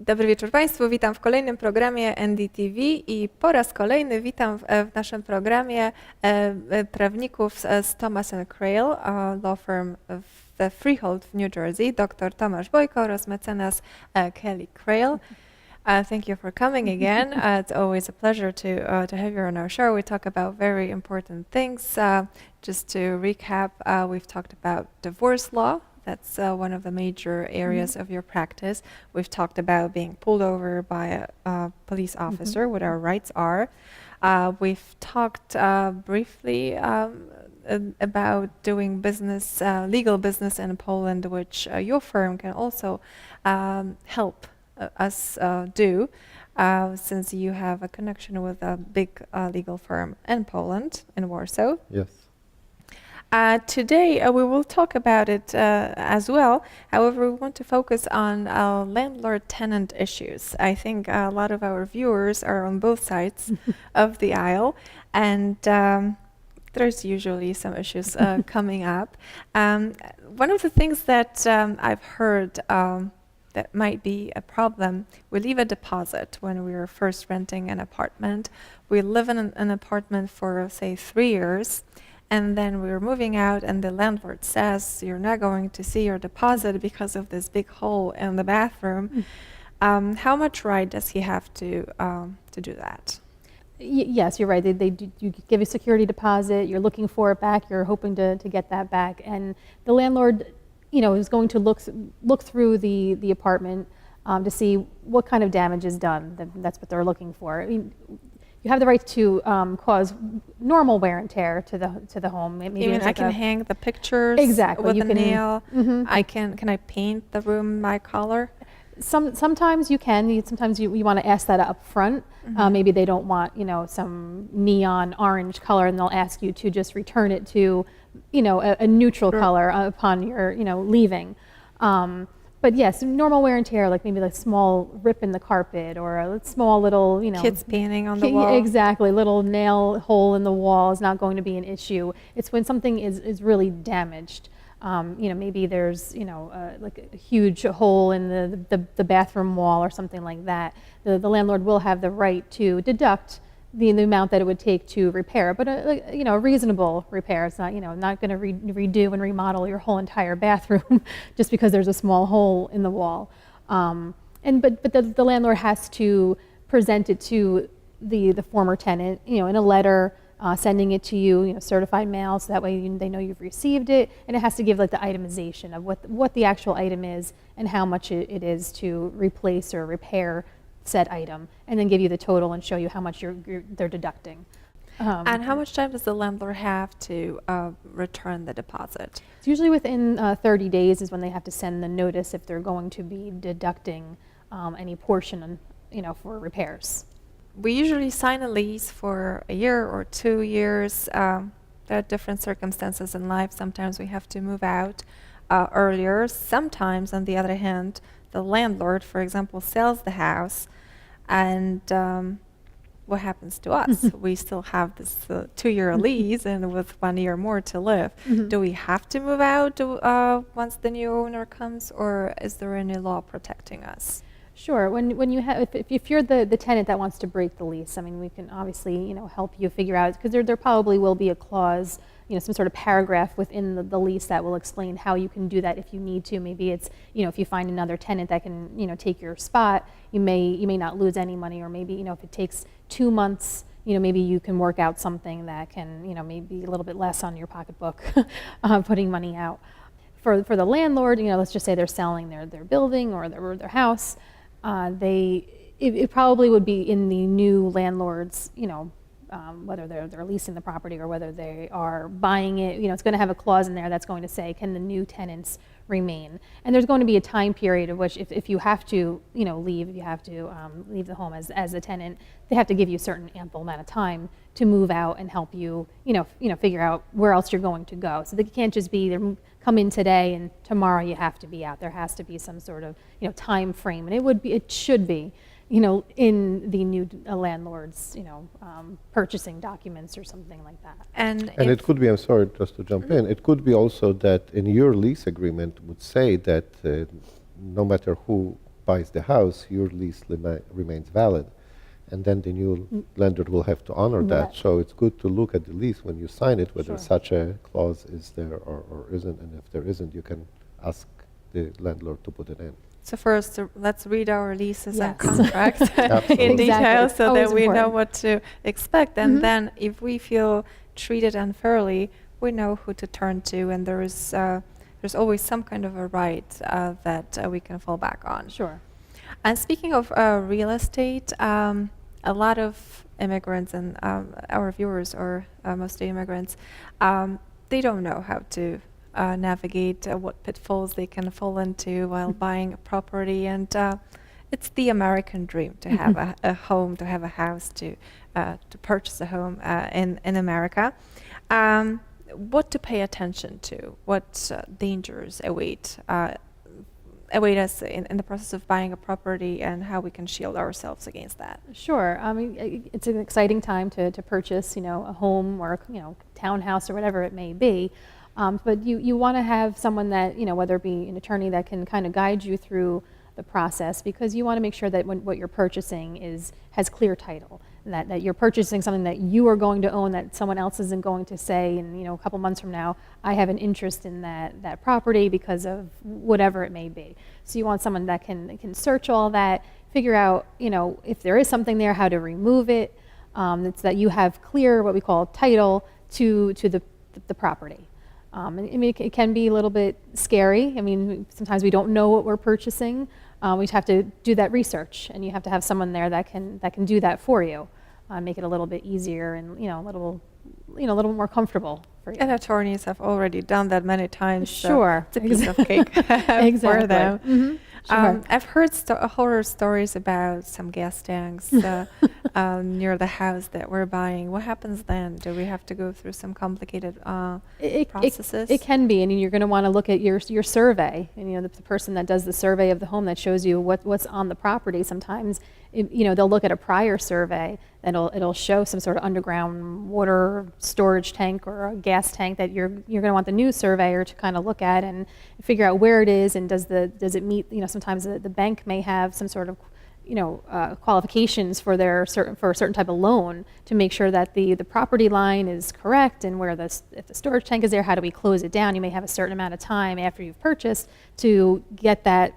Dobry wieczór Państwu, witam w kolejnym programie NDTV i po raz kolejny witam w naszym programie prawników z Thomas Kail, law firm w Freehold w New Jersey, dr Tomasz Bojko oraz mecenas Kail. Thank you for coming again. It's always a pleasure to have you on our show. We talk about very important things. Just to recap, we've talked about divorce law. That's one of the major areas of your practice. We've talked about being pulled over by a police officer, what our rights are. We've talked briefly about doing business, legal business in Poland, which your firm can also help us do, since you have a connection with a big legal firm in Poland, in Warsaw. Yes. Today we will talk about it as well. However, we want to focus on landlord-tenant issues. I think a lot of our viewers are on both sides of the aisle, and there's usually some issues coming up. One of the things that I've heard that might be a problem, we leave a deposit when we are first renting an apartment. We live in an apartment for, say, 3 years. And then we're moving out and the landlord says, you're not going to see your deposit because of this big hole in the bathroom. How much right does he have to do that? Yes, you're right. You give a security deposit, you're looking for it back, you're hoping to get that back. And the landlord, is going to look through the apartment to see what kind of damage is done. That's what they're looking for. I mean, you have the right to cause normal wear and tear to the home. Maybe even I can hang the pictures exactly with you a can, nail. Can I paint the room my color? Sometimes you can. Sometimes you want to ask that up front. Maybe they don't want some neon orange color, and they'll ask you to just return it to a neutral color upon your leaving. But yes, normal wear and tear, like maybe a small rip in the carpet or a small little, kids painting on the wall. Exactly, little nail hole in the wall is not going to be an issue. It's when something is really damaged. Maybe there's, like a huge hole in the bathroom wall or something like that. The landlord will have the right to deduct the amount that it would take to repair, but a reasonable repair. It's not not going to redo and remodel your whole entire bathroom just because there's a small hole in the wall. But the landlord has to present it to the former tenant, in a letter, sending it to you, certified mail, so that way they know you've received it, and it has to give the itemization of what the actual item is and how much it is to replace or repair said item, and then give you the total and show you how much they're deducting. And how much time does the landlord have to return the deposit? It's usually within 30 days is when they have to send the notice if they're going to be deducting any portion, for repairs. We usually sign a lease for a year or 2 years. There are different circumstances in life. Sometimes we have to move out earlier. Sometimes, on the other hand, the landlord, for example, sells the house, and what happens to us? We still have this 2-year lease and with 1 year more to live. Do we have to move out once the new owner comes, or is there any law protecting us? Sure. When you have, if you're the tenant that wants to break the lease, I mean, we can obviously help you figure out, because there probably will be a clause, some sort of paragraph within the lease that will explain how you can do that if you need to. Maybe it's if you find another tenant that can take your spot, you may not lose any money, or maybe if it takes 2 months, maybe you can work out something that can maybe a little bit less on your pocketbook, putting money out. For the landlord, let's just say they're selling their building or their house. It probably would be in the new landlord's, whether they're leasing the property or whether they are buying it, it's going to have a clause in there that's going to say, can the new tenants remain? And there's going to be a time period of which if you have to, leave, if you have to leave the home as a tenant, they have to give you a certain ample amount of time to move out and help you, figure out where else you're going to go. So they can't just be there, come in today and tomorrow you have to be out. There has to be some sort of, time frame, and it should be, in the new landlord's, purchasing documents or something like that. And it could be, I'm sorry, just to jump in, it could be also that in your lease agreement would say that no matter who buys the house, your lease remains valid. And then the new lender will have to honor that. Right. So it's good to look at the lease when you sign it, whether Sure. such a clause is there or isn't. And if there isn't, you can ask the landlord to put it in. So first, let's read our leases and Yes. contracts Absolutely. in detail Exactly. so Always that we know important. what to expect. And Mhm. then if we feel treated unfairly, we know who to turn to, and there's always some kind of a right that we can fall back on. Sure. And speaking of real estate, a lot of immigrants and our viewers are mostly immigrants. They don't know how to navigate what pitfalls they can fall into while buying a property, and it's the American dream to have a home, to have a house, to purchase a home in America. What to pay attention to? What dangers await us in the process of buying a property, and how we can shield ourselves against that? Sure. I mean, it's an exciting time to purchase, a home or, townhouse or whatever it may be. But you want to have someone that, whether it be an attorney that can kind of guide you through the process, because you want to make sure that what you're purchasing has clear title, and that you're purchasing something that you are going to own, that someone else isn't going to say, and a couple months from now, I have an interest in that property because of whatever it may be. So you want someone that can search all that, figure out, if there is something there, how to remove it. It's that you have clear, what we call title to the property. I mean, it can be a little bit scary. I mean, sometimes we don't know what we're purchasing. We have to do that research, and you have to have someone there that can do that for you, make it a little bit easier and a little more comfortable for you. And attorneys have already done that many times. Sure. So it's a piece of cake Exactly. for them. Mhm. Sure. I've heard horror stories about some gas tanks near the house that we're buying. What happens then? Do we have to go through some complicated processes? It can be, and you're going to want to look at your survey, and the person that does the survey of the home that shows you what's on the property. Sometimes they'll look at a prior survey and it'll show some sort of underground water storage tank or a gas tank that you're going to want the new surveyor to kind of look at and figure out where it is, and does it meet, sometimes the bank may have some sort of qualifications for a certain type of loan to make sure that the property line is correct, and if the storage tank is there, how do we close it down? You may have a certain amount of time after you've purchased to get that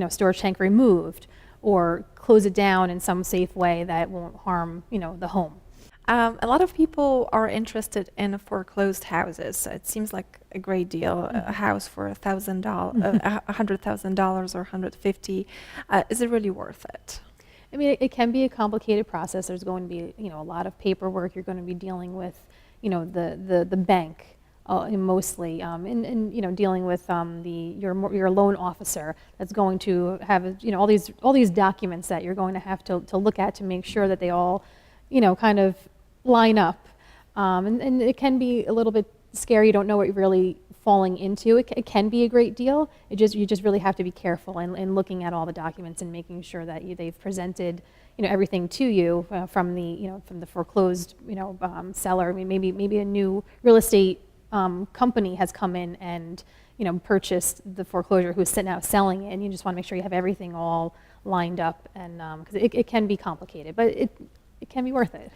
storage tank removed, or close it down in some safe way that won't harm the home. A lot of people are interested in foreclosed houses. It seems like a great deal. A house for $100,000 or $150,000. Is it really worth it? I mean, it can be a complicated process. There's going to be a lot of paperwork. You're going to be dealing with the bank mostly, and dealing with your loan officer that's going to have all these documents that you're going to have to look at to make sure that they all kind of line up, and it can be a little bit scary. You don't know what you're really falling into. It can be a great deal. You just really have to be careful in looking at all the documents and making sure that they've presented everything to you from the foreclosed seller. I mean, maybe a new real estate company has come in and purchased the foreclosure, who's now selling it, and you just want to make sure you have everything all lined up, and because it can be complicated, but it can be worth it.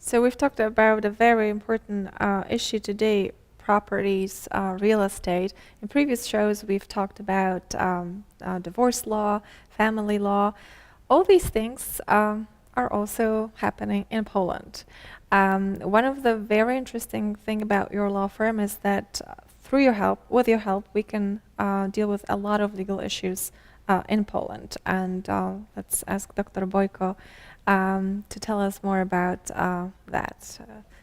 So we've talked about a very important issue today, properties, real estate. In previous shows, we've talked about divorce law, family law. All these things are also happening in Poland. One of the very interesting thing about your law firm is that with your help, we can deal with a lot of legal issues in Poland. And let's ask Dr. Bojko to tell us more about that.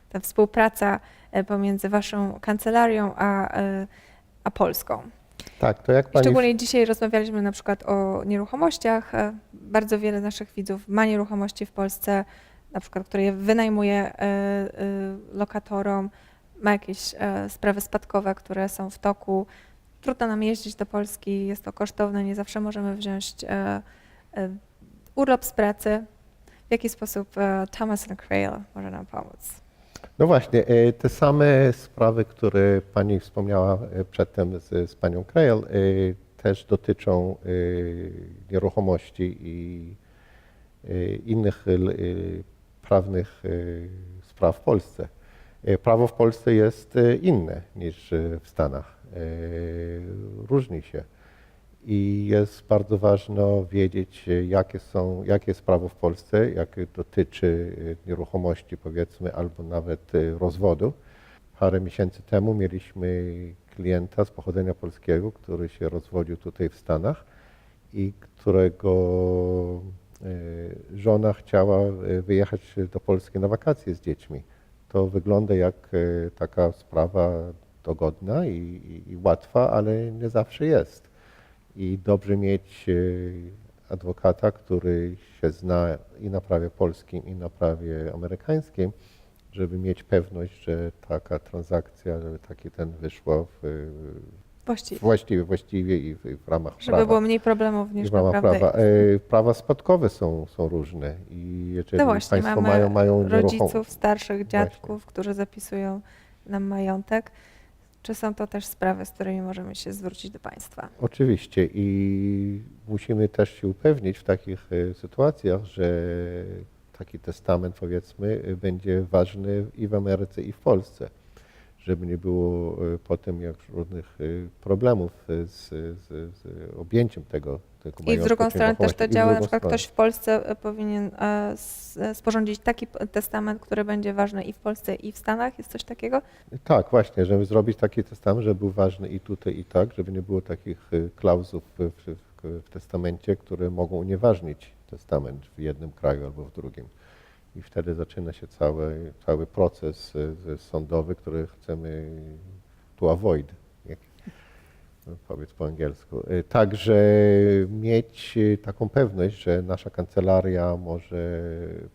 Ta współpraca pomiędzy waszą kancelarią a Polską. Tak, to jak pani... Szczególnie dzisiaj rozmawialiśmy na przykład o nieruchomościach. Bardzo wiele naszych widzów ma nieruchomości w Polsce, na przykład, które je wynajmuje lokatorom, ma jakieś sprawy spadkowe, które są w toku. Trudno nam jeździć do Polski, jest to kosztowne, nie zawsze możemy wziąć urlop z pracy. W jaki sposób Tomasz and Kail może nam pomóc? No właśnie, te same sprawy, które pani wspomniała przedtem z panią Kail, też dotyczą nieruchomości i innych prawnych spraw w Polsce. Prawo w Polsce jest inne niż w Stanach. Różni się. I jest bardzo ważne wiedzieć, jakie jest prawo w Polsce, jakie dotyczy nieruchomości, powiedzmy, albo nawet rozwodu. Parę miesięcy temu mieliśmy klienta z pochodzenia polskiego, który się rozwodził tutaj w Stanach i którego żona chciała wyjechać do Polski na wakacje z dziećmi. To wygląda jak taka sprawa dogodna i łatwa, ale nie zawsze jest. I dobrze mieć adwokata, który się zna i na prawie polskim, i na prawie amerykańskim, żeby mieć pewność, że taka transakcja, żeby taki ten wyszło właściwie i w ramach prawa. Żeby było mniej problemów niż w ramach naprawdę prawa. jest. Prawa spadkowe są różne i jeżeli No właśnie, państwo mamy mają rodziców, starszych dziadków, Właśnie. którzy zapisują nam majątek. Czy są to też sprawy, z którymi możemy się zwrócić do państwa? Oczywiście i musimy też się upewnić w takich sytuacjach, że taki testament, powiedzmy, będzie ważny i w Ameryce, i w Polsce, żeby nie było potem różnych problemów z objęciem tego majątku. I w drugą czy stronę też to nieruchomości. I w działa, na drugą przykład stronę. ktoś w Polsce powinien sporządzić taki testament, który będzie ważny i w Polsce, i w Stanach. Jest coś takiego? Tak, właśnie, żeby zrobić taki testament, żeby był ważny i tutaj, i tak, żeby nie było takich klauzów w testamencie, które mogą unieważnić testament w jednym kraju albo w drugim. I wtedy zaczyna się cały proces sądowy, który chcemy to avoid, jak powiedz po angielsku. Także mieć taką pewność, że nasza kancelaria może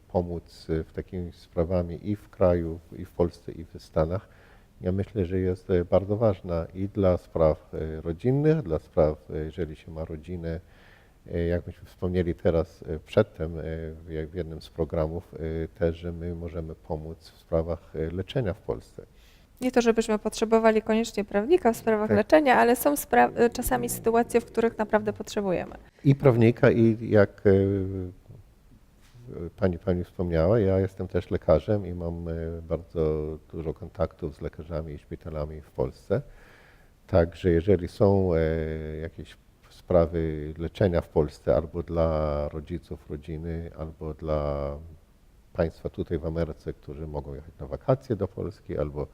pomóc w takimi sprawami i w kraju, i w Polsce, i w Stanach. Ja myślę, że jest bardzo ważna i dla spraw rodzinnych, dla spraw, jeżeli się ma rodzinę, jak myśmy wspomnieli teraz przedtem w jednym z programów, też, że my możemy pomóc w sprawach leczenia w Polsce. Nie to, żebyśmy potrzebowali koniecznie prawnika w sprawach Tak. leczenia, ale są czasami sytuacje, w których naprawdę potrzebujemy. I prawnika, i jak pani wspomniała, ja jestem też lekarzem i mam bardzo dużo kontaktów z lekarzami i szpitalami w Polsce. Także jeżeli są jakieś sprawy leczenia w Polsce albo dla rodziców, rodziny, albo dla państwa tutaj w Ameryce, którzy mogą jechać na wakacje do Polski, albo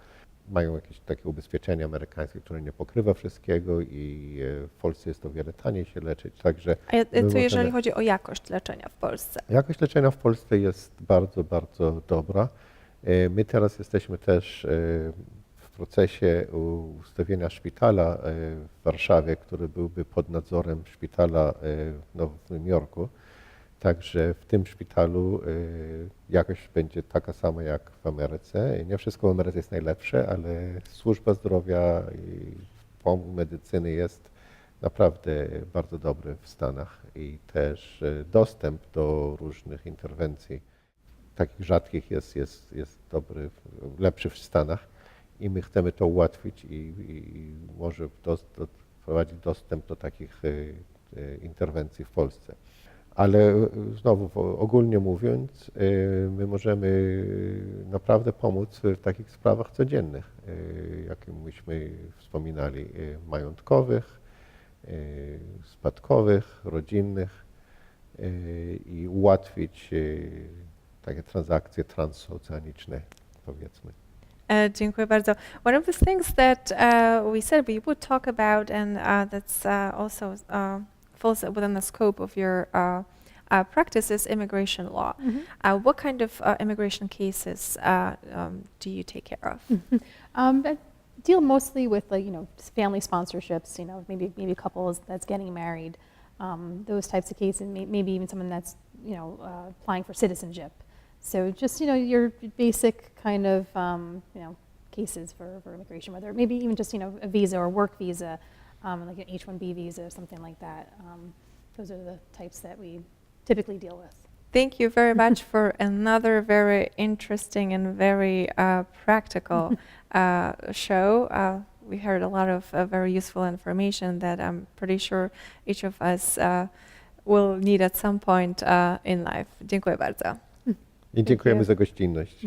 mają jakieś takie ubezpieczenie amerykańskie, które nie pokrywa wszystkiego i w Polsce jest o wiele taniej się leczyć. Także A co jeżeli chodzi o jakość leczenia w Polsce? jakość leczenia w Polsce jest bardzo, bardzo dobra. My teraz jesteśmy też w procesie ustawienia szpitala w Warszawie, który byłby pod nadzorem szpitala w Nowym Jorku. Także w tym szpitalu jakość będzie taka sama jak w Ameryce. Nie wszystko w Ameryce jest najlepsze, ale służba zdrowia i pomoc medycyny jest naprawdę bardzo dobry w Stanach i też dostęp do różnych interwencji takich rzadkich jest dobry, lepszy w Stanach i my chcemy to ułatwić i może wprowadzić dostęp do takich interwencji w Polsce. Ale znowu, ogólnie mówiąc, my możemy naprawdę pomóc w takich sprawach codziennych, jak myśmy wspominali, majątkowych, spadkowych, rodzinnych i ułatwić takie transakcje transoceaniczne, powiedzmy. Dziękuję bardzo. One of the things that we said we would talk about, and that's also falls within the scope of your practice, is immigration law. What kind of immigration cases do you take care of? I deal mostly with family sponsorships, maybe couples that's getting married, those types of cases, maybe even someone that's applying for citizenship. So just your basic kind of cases for immigration, whether maybe even just a visa or work visa, like an H-1B visa or something like that. Those are the types that we typically deal with. Thank you very much for another very interesting and very practical show. we heard a lot of very useful information that I'm pretty sure each of us will need at some point in life. Dziękuję bardzo. I dziękujemy za gościnność.